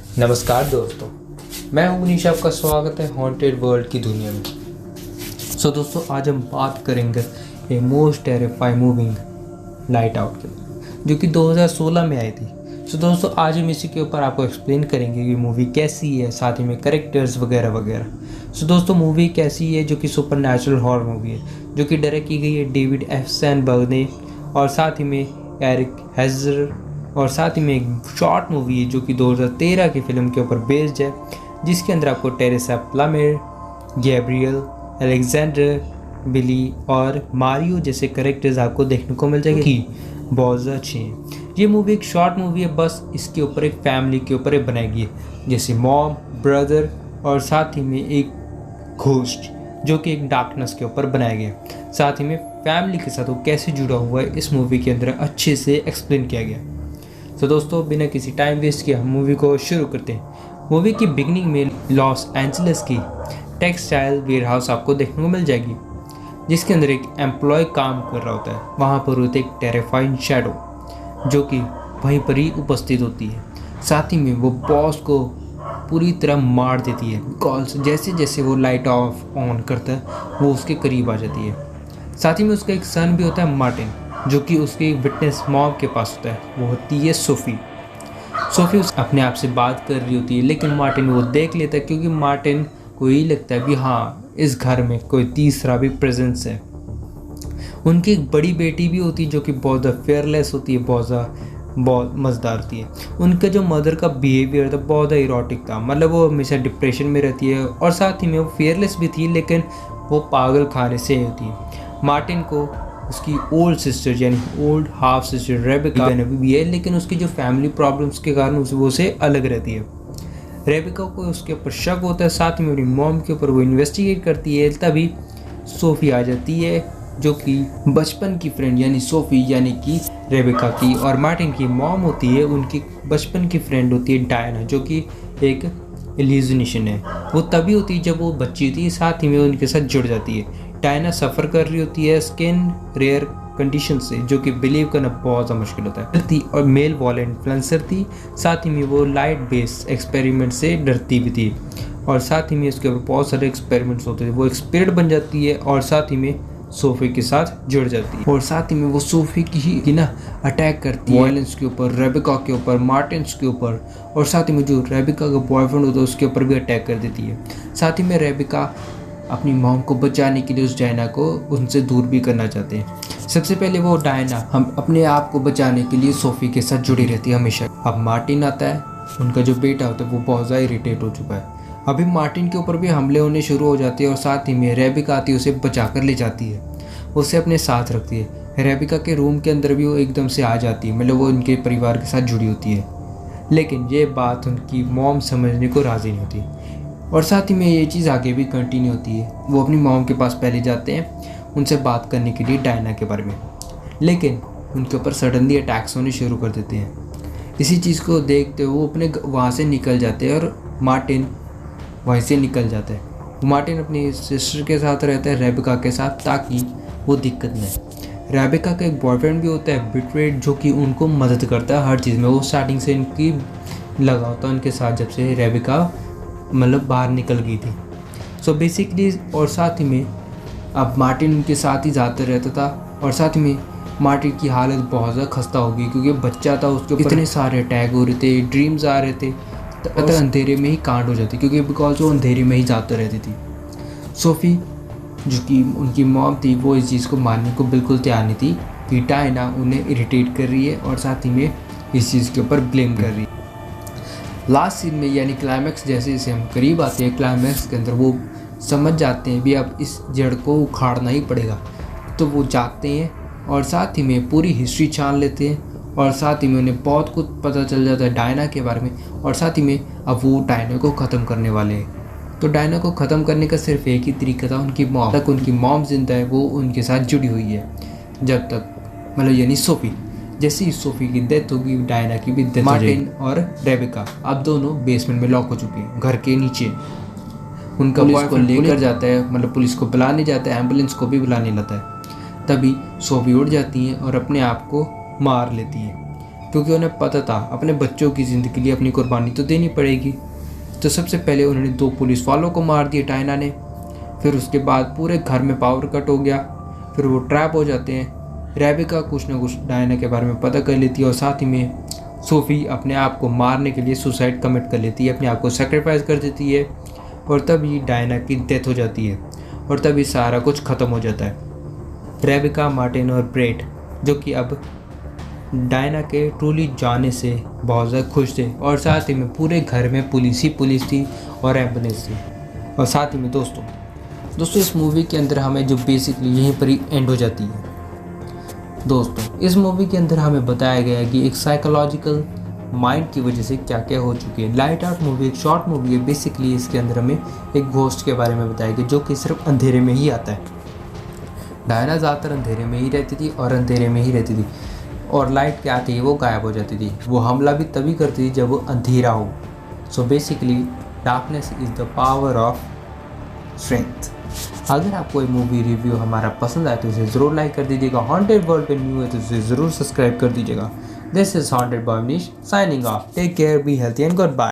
नमस्कार दोस्तों, मैं हूं मनीष। आपका स्वागत है हॉन्टेड वर्ल्ड की दुनिया में। दोस्तों, आज हम बात करेंगे a most terrifying moving light out के, जो कि 2016 में आई थी। दोस्तों, आज हम इसी के ऊपर आपको एक्सप्लेन करेंगे कि मूवी कैसी है, साथ ही में कैरेक्टर्स वगैरह वगैरह। दोस्तों, मूवी कैसी है? जो कि सुपर नेचुरल हॉरर मूवी है, जो कि डायरेक्ट की गई है डेविड एफ सैनबर्ग ने, और साथ ही में एरिक हेजर, और साथ ही में एक शॉर्ट मूवी है जो कि 2013 की फिल्म के ऊपर बेस्ड है, जिसके अंदर आपको टेरेसा प्लामेर, गैब्रियल, अलेक्जेंडर, बिली और मारियो जैसे कैरेक्टर्स आपको देखने को मिल जाएंगे कि बहुत अच्छे हैं। ये मूवी एक शॉर्ट मूवी है, बस इसके ऊपर एक फैमिली के ऊपर बनाई गई है, जैसे मॉम, ब्रदर और साथ ही में एक घोस्ट, जो कि एक डार्कनेस के ऊपर बनाया गया। साथ ही में फैमिली के साथ वो कैसे जुड़ा हुआ है इस मूवी के अंदर अच्छे से एक्सप्लेन किया गया। दोस्तों, बिना किसी टाइम वेस्ट किए हम मूवी को शुरू करते हैं। मूवी की बिगनिंग में लॉस एंजलिस की टेक्सटाइल वेयरहाउस आपको देखने को मिल जाएगी, जिसके अंदर एक एम्प्लॉय काम कर रहा होता है। वहाँ पर होती है एक टेरिफाइंग शैडो, जो कि वहीं पर ही उपस्थित होती है। साथ ही में वो बॉस को पूरी तरह मार देती है, बिकॉज जैसे जैसे वो लाइट ऑफ ऑन करता है वो उसके करीब आ जाती है। साथ ही में उसका एक सन भी होता है, मार्टिन, जो कि उसकी विटनेस मॉम के पास होता है। वो होती है सोफ़ी अपने आप से बात कर रही होती है, लेकिन मार्टिन वो देख लेता है, क्योंकि मार्टिन को यही लगता है कि हाँ, इस घर में कोई तीसरा भी प्रेजेंस है। उनकी एक बड़ी बेटी भी होती है, जो कि बहुत ज़्यादा फेयरलेस होती है, बहुत मज़ेदार होती है। उनका जो मदर का बिहेवियर था बहुत ज़्यादा इरोटिक था, मतलब वो हमेशा डिप्रेशन में रहती है, और साथ ही में वो फेयरलेस भी थी, लेकिन वो पागल खाने से होती है। मार्टिन को उसकी ओल्ड सिस्टर यानी ओल्ड हाफ सिस्टर रेबिका भी है, लेकिन उसकी जो फैमिली प्रॉब्लम्स के कारण वो से अलग रहती है। रेबिका को उसके ऊपर शक होता है, साथ में अपनी मॉम के ऊपर वो इन्वेस्टिगेट करती है। तभी सोफ़ी आ जाती है, जो कि बचपन की फ्रेंड यानी सोफ़ी यानी कि रेबिका की और मार्टिन की मॉम होती है। उनकी बचपन की फ्रेंड होती है डायना, जो कि एक इल्यूजनेशन है। वो तभी होती है जब वो बच्ची थी, साथ ही में उनके साथ जुड़ जाती है। डायना सफ़र कर रही होती है स्किन रेयर कंडीशन से, जो कि बिलीव करना बहुत ज़्यादा मुश्किल होता है थी, और मेल वॉल इन्फ्लुएंसर थी। साथ ही में वो लाइट बेस्ड एक्सपेरिमेंट से डरती भी थी, और साथ ही में उसके ऊपर बहुत सारे एक्सपेरिमेंट्स होते थे। वो एक स्पिरिट बन जाती है और साथ ही में सोफ़ी के साथ जुड़ जाती है, और साथ ही में वो सोफ़ी की ना अटैक करती है वायलेंस के ऊपर, रेबिका के ऊपर, मार्टिन्स के ऊपर, और साथ ही में जो रेबिका का बॉयफ्रेंड होता है उसके ऊपर भी अटैक कर देती है। साथ ही में रेबिका अपनी मॉम को बचाने के लिए उस डायना को उनसे दूर भी करना चाहते हैं। सबसे पहले वो डायना हम अपने आप को बचाने के लिए सोफ़ी के साथ जुड़ी रहती है हमेशा। अब मार्टिन आता है, उनका जो बेटा होता है वो बहुत ज़्यादा इरिटेट हो चुका है। अभी मार्टिन के ऊपर भी हमले होने शुरू हो जाते हैं, और साथ ही में रेबिका आती है, उसे बचा कर ले जाती है, उसे अपने साथ रखती है। रेबिका के रूम के अंदर भी वो एकदम से आ जाती है, मतलब वो उनके परिवार के साथ जुड़ी होती है, लेकिन ये बात उनकी मॉम समझने को राज़ी नहीं होती। और साथ ही में ये चीज़ आगे भी कंटिन्यू होती है। वो अपनी मॉम के पास पहले जाते हैं उनसे बात करने के लिए डायना के बारे में, लेकिन उनके ऊपर सडनली अटैक्स होने शुरू कर देते हैं। इसी चीज़ को देखते हुए वो अपने वहाँ से निकल जाते हैं, और मार्टिन वहीं से निकल जाता है। मार्टिन अपनी सिस्टर के साथ रहता है, रेबिका के साथ, ताकि वो दिक्कत नहीं। रेबिका का एक बॉयफ्रेंड भी होता है बिट्रेड, जो कि उनको मदद करता है हर चीज़ में। वो स्टार्टिंग से इनकी लगा होता है उनके साथ, जब से रेबिका मतलब बाहर निकल गई थी। सो बेसिकली, और साथ ही में अब मार्टिन उनके साथ ही जाते रहता था, और साथ ही में मार्टिन की हालत बहुत ज़्यादा खस्ता हो गई, क्योंकि बच्चा था, उसके ऊपर इतने सारे अटैक हो रहे थे, ड्रीम्स आ रहे थे, तो अंधेरे में ही कांड हो जाती, क्योंकि बिकॉज वो अंधेरे में ही जाते रहती थी। सोफ़ी, जो कि उनकी मॉम थी, वो इस चीज़ को मानने को बिल्कुल तैयार नहीं थी कि डायना उन्हें इरिटेट कर रही है, और साथ ही में इस चीज़ के ऊपर ब्लेम कर रही है। लास्ट सीन में यानी क्लाइमैक्स जैसे जैसे हम करीब आते हैं, क्लाइमैक्स के अंदर वो समझ जाते हैं भी अब इस जड़ को उखाड़ना ही पड़ेगा, तो वो जाते हैं और साथ ही में पूरी हिस्ट्री छान लेते हैं, और साथ ही में उन्हें बहुत कुछ पता चल जाता है डायना के बारे में, और साथ ही में अब वो डायना को ख़त्म करने वाले हैं। तो डायना को ख़त्म करने का सिर्फ एक ही तरीका था, उनकी मॉम तक उनकी मॉम जिंदा है, वो उनके साथ जुड़ी हुई है जब तक, मतलब यानी सोफ़ी। जैसे ही सोफ़ी की डेथ होगी, डायना की भी डेथ। मार्टिन और रेबिका अब दोनों बेसमेंट में लॉक हो चुके हैं, घर के नीचे। उनका पुलिस को लेकर जाता है, मतलब पुलिस को बुलाने जाता है, एम्बुलेंस को भी बुलाने लाता है। तभी सोफ़ी उड़ जाती हैं और अपने आप को मार लेती हैं। क्योंकि उन्हें पता था अपने बच्चों की ज़िंदगी के लिए अपनी कुर्बानी तो देनी पड़ेगी। तो सबसे पहले उन्होंने 2 पुलिस वालों को मार दिया डायना ने। फिर उसके बाद पूरे घर में पावर कट हो गया। फिर वो ट्रैप हो जाते हैं। रेबेका कुछ ना कुछ डायना के बारे में पता कर लेती है और साथ ही में सोफ़ी अपने आप को मारने के लिए सुसाइड कमिट कर लेती है, अपने आप को सेक्रीफाइस कर देती है और तभी डायना की डेथ हो जाती है और तभी सारा कुछ ख़त्म हो जाता है। रेबेका, मार्टिन और ब्रेट जो कि अब डायना के ट्रूली जाने से बहुत ज़्यादा खुश थे और साथ ही में पूरे घर में पुलिस ही पुलिस थी और एम्बुलेंस थी। और साथ ही में दोस्तों इस मूवी के अंदर हमें जो बेसिकली यहीं पर ही एंड हो जाती है। दोस्तों इस मूवी के अंदर हमें बताया गया है कि एक साइकोलॉजिकल माइंड की वजह से क्या क्या हो चुकी है। लाइट आउट मूवी एक शॉर्ट मूवी है। बेसिकली इसके अंदर हमें एक घोस्ट के बारे में बताया गया जो कि सिर्फ अंधेरे में ही आता है। डायना ज़्यादातर अंधेरे में ही रहती थी और अंधेरे में ही रहती थी और लाइट क्या आती है वो गायब हो जाती थी। वो हमला भी तभी करती थी जब वो अंधेरा हो। So basically darkness is the power of strength. अगर आपको ये मूवी रिव्यू हमारा पसंद आए तो इसे ज़रूर लाइक कर दीजिएगा। हॉन्टेड वर्ल्ड पे न्यू है तो इसे ज़रूर सब्सक्राइब कर दीजिएगा। This is haunted boy Manish signing off. Take care, be healthy and good bye.